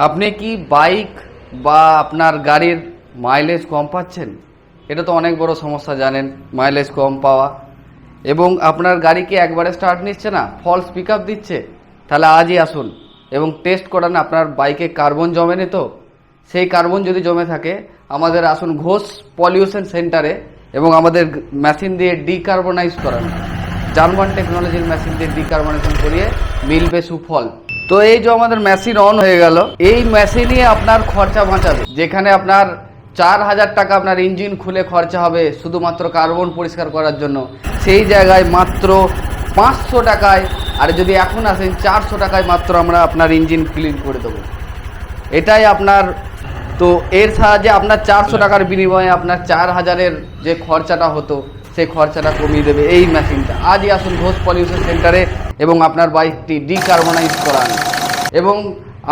আপনি কি বাইক বা আপনার গাড়ির মাইলেজ কম পাচ্ছেন? এটা তো অনেক বড় সমস্যা, জানেন, মাইলেজ কম পাওয়া। এবং আপনার গাড়ি কি একবারে স্টার্ট নিচ্ছে না, ফলস পিক আপ দিচ্ছে? তাহলে আজই আসুন এবং টেস্ট করান আপনার বাইকে কার্বন জমেনি তো। সেই কার্বন যদি জমে থাকে, আমাদের আসুন ঘোষ পলিউশন সেন্টারে এবং আমাদের মেশিন দিয়ে ডিকার্বনাইজ করান। জার্মান টেকনোলজির মেশিন দিয়ে ডিকার্বনাইজেশন করিয়ে মিলবে সুফল। তো এই যে আমাদের মেশিন অন হয়ে গেল, এই মেশিনই আপনার খরচা বাঁচাবে। যেখানে আপনার 4,000 টাকা আপনার ইঞ্জিন খুলে খরচা হবে শুধুমাত্র কার্বন পরিষ্কার করার জন্য, সেই জায়গায় মাত্র 500 টাকায়, আর যদি এখন আসেন 400 টাকায় মাত্র আমরা আপনার ইঞ্জিন ক্লিন করে দেবো। এটাই আপনার, তো এর সাহায্যে আপনার 400 টাকার বিনিময়ে আপনার 4,000-এর যে খরচাটা হতো সেই খরচাটা কমিয়ে দেবে এই মেশিনটা। আজই আসুন ঘোষ পলিউশন সেন্টারে এবং আপনার বাইকটি ডিকার্বনাইজ করান এবং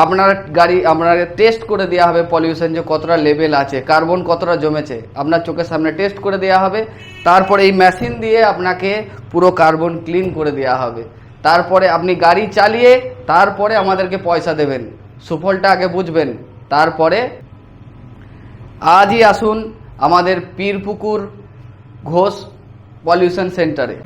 আপনার গাড়ি আপনার টেস্ট করে দেওয়া হবে পলিউশন যে কতটা লেভেল আছে, কার্বন কতটা জমেছে, আপনার চোখের সামনে টেস্ট করে দেওয়া হবে। তারপরে এই মেশিন দিয়ে আপনাকে পুরো কার্বন ক্লিন করে দেওয়া হবে। তারপরে আপনি গাড়ি চালিয়ে তারপরে আমাদেরকে পয়সা দেবেন। সুফলটা আগে বুঝবেন, তারপরে আজই আসুন আমাদের পীরপুকুর ঘোষ পলিউশন সেন্টারে।